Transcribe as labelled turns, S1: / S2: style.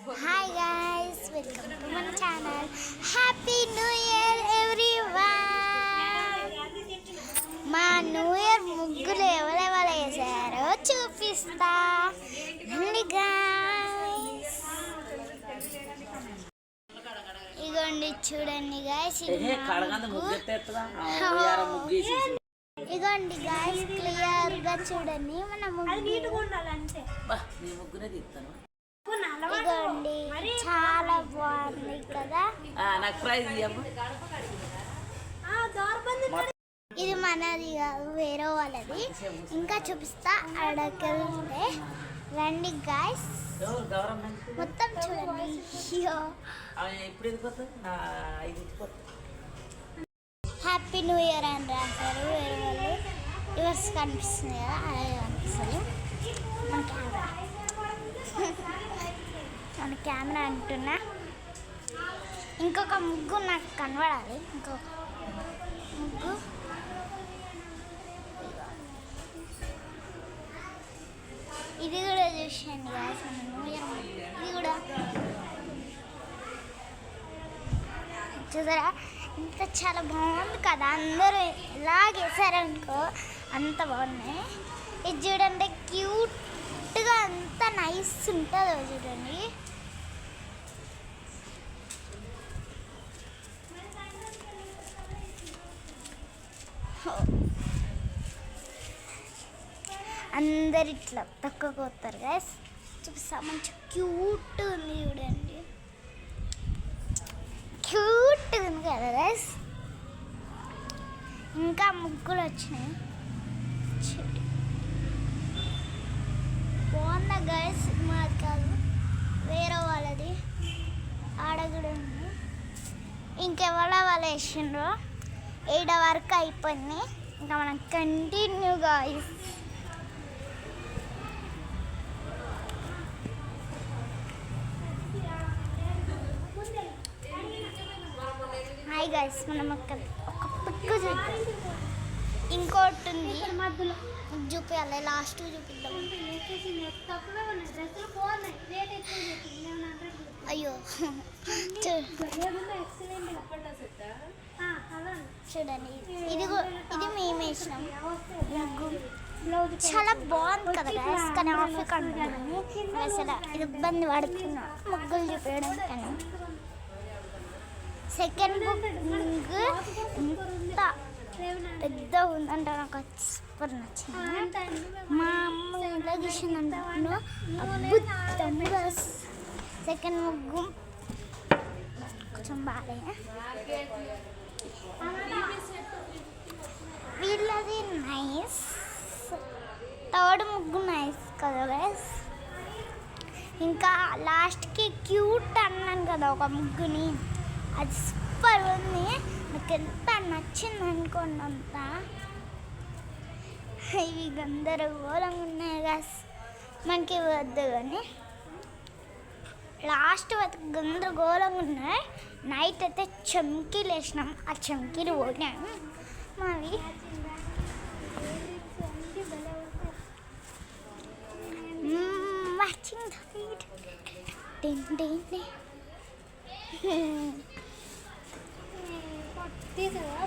S1: Hi guys, welcome to మన channel. Happy new year everyone. మా new year ముగ్గులు ఎవరెవరు వేసారో చూపిస్తా గైస్. ఇగోండి చూడండి గైస్, ఇగోండి గైస్ క్లియర్ గా చూడండి మన ముగ్గు. ఇగోండి చాలా బాగుంది కదా. ఇది మనది కాదు, వేరే వాళ్ళది. ఇంకా చూపిస్తా, అడగలితే రండి గైస్. మొత్తం చూడండి. హ్యాపీ న్యూ ఇయర్ అని రాశారు వేరే వాళ్ళు. రివర్స్ కనిపిస్తుంది కదా, అలాగే కనిపిస్తుంది మన కెమెరా అంటున్నా. ఇంకొక ముగ్గు నాకు కనబడాలి, ఇంకొక ముగ్గు. ఇది కూడా చూసాను గాయస్, మన న్యూ ఇయర్ ముగ్గు. ఇది కూడా చూసారా, ఇంత చాలా బాగుంది కదా. అందరూ ఎలాగేసారనుకో అంత బాగున్నాయి. ఇది చూడండి, క్యూట్గా అంత నైస్ ఉంటుందో చూడండి. అందరు ఇట్లా తక్కువతారు గైస్. చూపిస్తా, మంచి క్యూట్ ఉంది చూడండి, క్యూట్ ఉంది కదా గైస్. ఇంకా ముగ్గులు వచ్చినాయి, బాగుందా గైస్. మాది కాదు, వేరే వాళ్ళది. ఆడ కూడా ఉంది. ఇంకెవరో వాళ్ళు వేసిండ్రు. 7 వరకు అయిపోయింది. ఇంకా మనం కంటిన్యూ గైస్. హాయ్ గైస్, మనం ఒక పిక్కు చూద్దాం. ఇంకోటి ఉంది, చూపించాలి, లాస్ట్ చూపిద్దాం. అయ్యో చూడండి, ఇది మేము వేసినాం. చాలా బాగుంది కదా గైస్, కానీ ఆఫీక్ అంటున్నాను అసలు ఇది ఇబ్బంది పడుతున్నా ముగ్గులు చూపించడం. కానీ సెకండ్ బుక్ ఎంత పెద్ద ఉందంటే నాకు సూపర్ నచ్చింది. మా అమ్మ ఇలా గీసిందంటాను అద్భుతంగా. సెకండ్ ముగ్గు కొంచెం బాగా, వీళ్ళది నైస్. థర్డ్ ముగ్గు నైస్ కదా గైస్. ఇంకా లాస్ట్కి క్యూట్ అన్నాను కదా ఒక ముగ్గుని, అది సూపర్ ఉంది. నాకు ఎంత నచ్చింది అనుకోండి అంతా. ఇవి గందరగోళంగా ఉన్నాయి గైస్, మనకి వద్దు కానీ లాస్ట్ వరకు గందరగోళంగా ఉన్నాయి. నైట్ అయితే చమ్కీలు వేసినాం, ఆ చమ్కీలు పోయినాము మరి. Watching the video. తీసుకురా